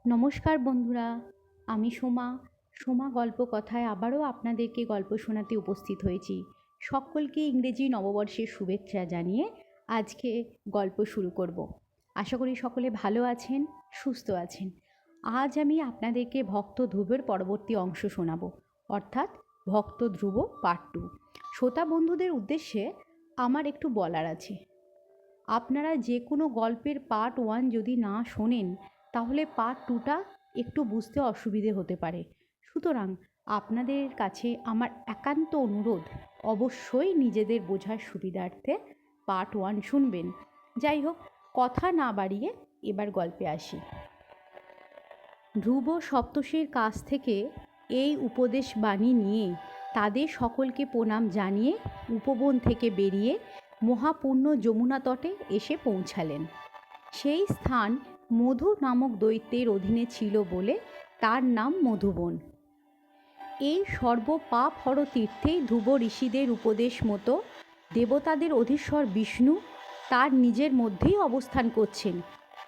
নমস্কার বন্ধুরা, আমি সোমা গল্প কথায় আবারও আপনাদেরকে গল্প শোনাতে উপস্থিত হয়েছি। সকলকে ইংরেজি নববর্ষের শুভেচ্ছা জানিয়ে আজকে গল্প শুরু করব। আশা করি সকলে ভালো আছেন, সুস্থ আছেন। আজ আমি আপনাদেরকে ভক্ত ধ্রুবের পরবর্তী অংশ শোনাবো, অর্থাৎ ভক্ত ধ্রুব পার্ট 2। শ্রোতা বন্ধুদের উদ্দেশ্যে আমার একটু বলার আছে। আপনারা যে কোনো গল্পের পার্ট 1 যদি না শোনেন তাহলে পার্ট 2টা একটু বুঝতে অসুবিধে হতে পারে। সুতরাং আপনাদের কাছে আমার একান্ত অনুরোধ, অবশ্যই নিজেদের বোঝার সুবিধার্থে পার্ট 1 শুনবেন। যাই হোক, কথা না বাড়িয়ে এবার গল্পে আসি। ধ্রুব সপ্তর্ষির কাছ থেকে এই উপদেশ বাণী নিয়ে তাদের সকলকে প্রণাম জানিয়ে উপবন থেকে বেরিয়ে মহাপূর্ণ যমুনা তটে এসে পৌঁছালেন। সেই স্থান মধু নামক দৈত্যের অধীনে ছিল বলে তার নাম মধুবন। এই সর্বপাপ হর তীর্থেই ধ্রুব ঋষিদের উপদেশ মতো দেবতাদের অধীশ্বর বিষ্ণু তার নিজের মধ্যেই অবস্থান করছেন,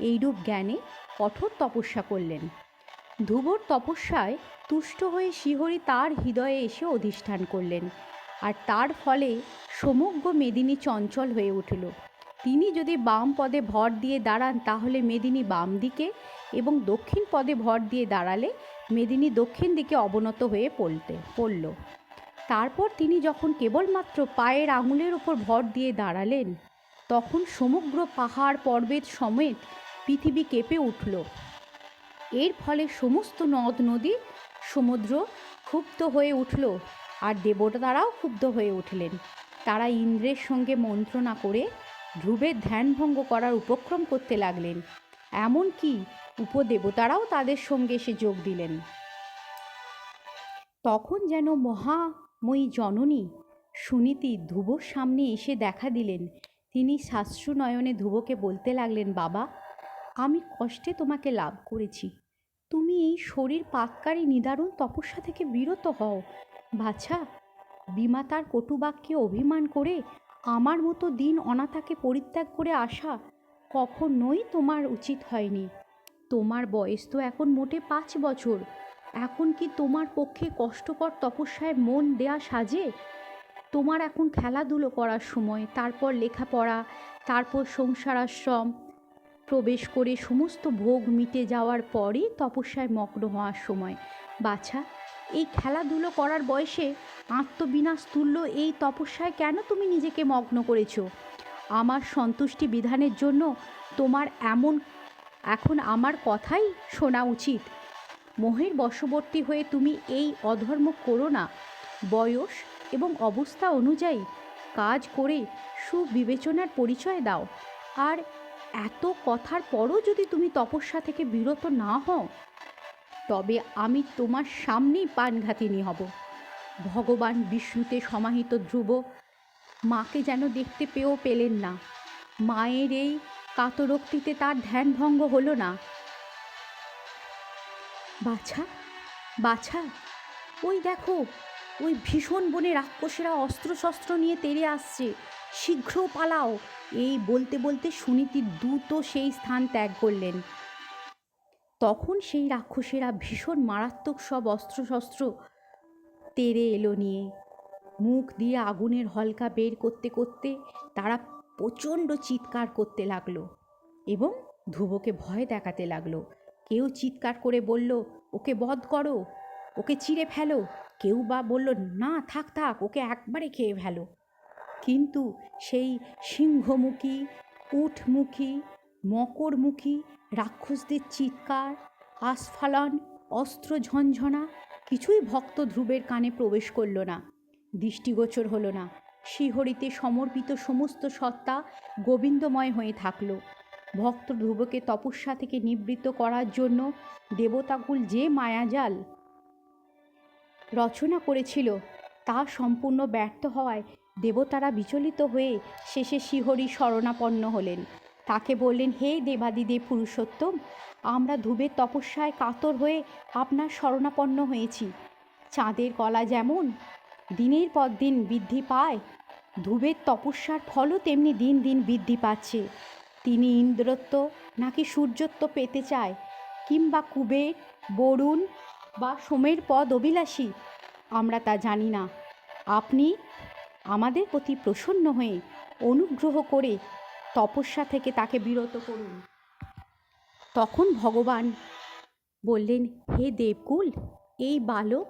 এইরূপ জ্ঞানে কঠোর তপস্যা করলেন। ধ্রুবর তপস্যায় তুষ্ট হয়ে শ্রীহরি তার হৃদয়ে এসে অধিষ্ঠান করলেন, আর তার ফলে সমগ্র মেদিনী চঞ্চল হয়ে উঠল। তিনি যদি বাম পদে ভর দিয়ে দাঁড়ান তাহলে মেদিনী বাম দিকে, এবং দক্ষিণ পদে ভর দিয়ে দাঁড়ালে মেদিনী দক্ষিণ দিকে অবনত হয়ে পড়ল। তারপর তিনি যখন কেবলমাত্র পায়ের আঙুলের ওপর ভর দিয়ে দাঁড়ালেন, তখন সমগ্র পাহাড় পর্বত সমেত পৃথিবী কেঁপে উঠল। এর ফলে সমস্ত নদ নদী সমুদ্র ক্ষুব্ধ হয়ে উঠল, আর দেবতারাও ক্ষুব্ধ হয়ে উঠলেন। তারা ইন্দ্রের সঙ্গে মন্ত্রণা করে ধ্রুবের ধ্যানভঙ্গ করার উপক্রম করতে লাগলেন। এমনকি উপদেবতারাও তাদের সঙ্গে এসে যোগ দিলেন। তখন যেন মহাময়ী জননী সুনীতি ধ্রুবর সামনে এসে দেখা দিলেন। তিনি সাশ্রু নয়নে ধ্রুবকে বলতে লাগলেন, বাবা, আমি কষ্টে তোমাকে লাভ করেছি। তুমি এই শরীর পাতকারী নিদারুণ তপস্যা থেকে বিরত হও। বাছা, বিমাতার কটুবাক্যে অভিমান করে আমার মতো দিন অনাথাকে পরিত্যাগ করে আসা কখনোই তোমার উচিত হয়নি। তোমার বয়স তো এখন মোটে 5 বছর। এখন কি তোমার পক্ষে কষ্টকর তপস্যায় মন দেয়া সাজে? তোমার এখন খেলাধুলো করার সময়, তারপর লেখাপড়া, তারপর সংসার আশ্রম প্রবেশ করে সমস্ত ভোগ মিটে যাওয়ার পরই তপস্যায় মগ্ন হওয়ার সময়। বাছা, এই খেলাধুলো করার বয়সে আত্মবিনাশ তুল্য এই তপস্যায় কেন তুমি নিজেকে মগ্ন করেছ? আমার সন্তুষ্টি বিধানের জন্য তোমার এখন আমার কথাই শোনা উচিত। মোহের বশবর্তী হয়ে তুমি এই অধর্ম করো না। বয়স এবং অবস্থা অনুযায়ী কাজ করে সুবিবেচনার পরিচয় দাও। আর এত কথার পরও যদি তুমি তপস্যা থেকে বিরত না হও, তবে আমি তোমার সামনেই প্রাণঘাতিনী হব। ভগবান বিষ্ণুতে সমাহিত ধ্রুব মাকে যেন দেখতে পেলেন না। মায়ের এই কাতরোক্তিতে তার ধ্যানভঙ্গ হলো না। বাছা, বাছা, ওই দেখো, ওই ভীষণ বনে রাক্ষসেরা অস্ত্রশস্ত্র নিয়ে তেড়ে আসছে, শীঘ্র পালাও। এই বলতে বলতে সুনীতি দ্রুত সেই স্থান ত্যাগ করলেন। তখন সেই রাক্ষসেরা ভীষণ মারাত্মক সব অস্ত্রশস্ত্র তেড়ে এলো নিয়ে। মুখ দিয়ে আগুনের হলকা বের করতে করতে তারা প্রচণ্ড চিৎকার করতে লাগলো এবং ধ্রুবকে ভয় দেখাতে লাগলো। কেউ চিৎকার করে বলল, ওকে বধ করো, ওকে চিড়ে ফেলো। কেউ বা বলল, না থাক থাক, ওকে একবারে খেয়ে ফেলো। কিন্তু সেই সিংহমুখী, উটমুখী, মকরমুখী রাক্ষসদের চিৎকার, আস্ফালন, অস্ত্র ঝনঝনা কিছুই ভক্ত ধ্রুবের কানে প্রবেশ করল না, দৃষ্টিগোচর হলো না। শ্রীহরিতে সমর্পিত সমস্ত সত্তা গোবিন্দময় হয়ে থাকল। ভক্ত ধ্রুবকে তপস্যা থেকে নিবৃত্ত করার জন্য দেবতাকুল যে মায়াজাল রচনা করেছিল তা সম্পূর্ণ ব্যর্থ হওয়ায় দেবতারা বিচলিত হয়ে শেষে শ্রীহরি শরণাপন্ন হলেন। তাকে বললেন, হে দেবাদিদেব পুরুষোত্তম, আমরা ধ্রুবের তপস্যায় কাতর হয়ে আপনার শরণাপন্ন হয়েছি। চাঁদের কলা যেমন দিনের পর দিন বৃদ্ধি পায়, ধ্রুবের তপস্যার ফলও তেমনি দিন দিন বৃদ্ধি পাচ্ছে। তিনি ইন্দ্রত্ব নাকি সূর্যত্ব পেতে চায়, কিংবা কুবের, বরুণ বা সোমের পদ অভিলাষী? আমরা তা জানি না। আপনি আমাদের প্রতি প্রসন্ন হয়ে অনুগ্রহ করে তপস্যা থেকে তাকে বিরত করুন। তখন ভগবান বললেন, হে দেবকুল, এই বালক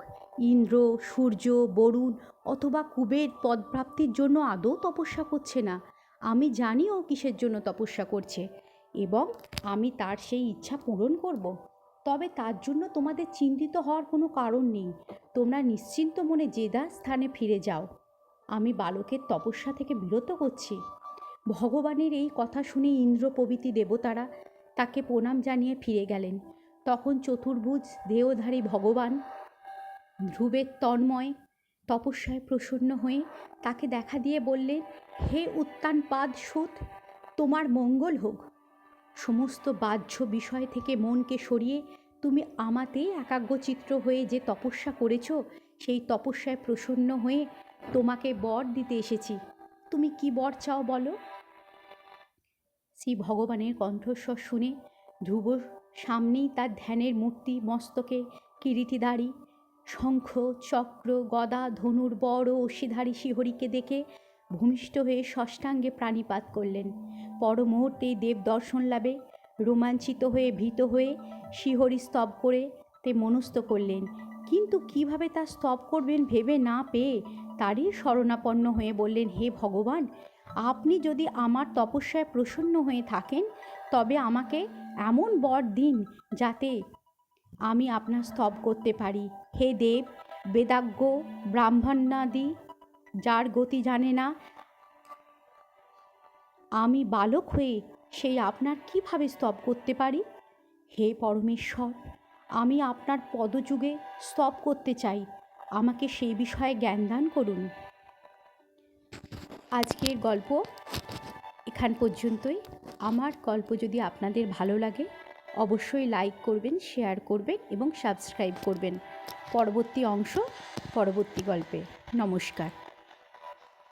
ইন্দ্র, সূর্য, বরুণ অথবা কুবের পদপ্রাপ্তির জন্য আদৌ তপস্যা করছে না। আমি জানি ও কিসের জন্য তপস্যা করছে এবং আমি তার সেই ইচ্ছা পূরণ করব। তবে তার জন্য তোমাদের চিন্তিত হওয়ার কোনো কারণ নেই। তোমরা নিশ্চিন্ত মনে জেদা স্থানে ফিরে যাও। আমি বালকের তপস্যা থেকে বিরত করছি। ভগবানের এই কথা শুনে ইন্দ্র প্রভৃতি দেবতারা তাকে প্রণাম জানিয়ে ফিরে গেলেন। তখন চতুর্ভুজ দেহধারী ভগবান ধ্রুবের তন্ময় তপস্যায় প্রসন্ন হয়ে তাকে দেখা দিয়ে বললেন, হে উত্তানপাদ সুত, তোমার মঙ্গল হোক। সমস্ত বাহ্য বিষয় থেকে মনকে সরিয়ে তুমি আমাতে একাগ্রচিত্ত হয়ে যে তপস্যা করেছ, সেই তপস্যায় প্রসন্ন হয়ে তোমাকে বর দিতে এসেছি। তুমি কি বর চাও বলো? শ্রী ভগবানের কণ্ঠস্বর শুনে ধ্রুব সামনেই তার ধ্যানের মূর্তি, মস্তকে কিরীটিধারী, শঙ্খ, চক্র, গদা, ধনুর বড় অশ্বীধারী শ্রীহরিকে দেখে ভূমিষ্ঠ হয়ে ষষ্ঠাঙ্গে প্রাণীপাত করলেন। পর মুহূর্তেই দেব দর্শন লাভে রোমাঞ্চিত হয়ে ভীত হয়ে শ্রীহরি স্তব করে তে মনস্থ করলেন, কিন্তু কিভাবে তা স্তব করবেন ভেবে না পেয়ে তারই শরণাপন্ন হয়ে বললেন, হে ভগবান, আপনি যদি আমার তপস্যায় প্রসন্ন হয়ে থাকেন তবে আমাকে এমন বর দিন যাতে আমি আপনার স্তব করতে পারি। হে দেব, বেদাজ্ঞ ব্রাহ্মণাদি যার গতি জানে না আমি বালক হয়ে সেই আপনার কিভাবে স্তব করতে পারি? হে পরমেশ্বর, আমি আপনার পদযুগে স্তব করতে চাই। আমাকে সেই বিষয়ে জ্ঞান দান করুন। আজকের গল্প এখান পর্যন্তই। আমার গল্প যদি আপনাদের ভালো লাগে অবশ্যই লাইক করবেন, শেয়ার করবেন এবং সাবস্ক্রাইব করবেন। পরবর্তী অংশ পরবর্তী গল্পে। নমস্কার।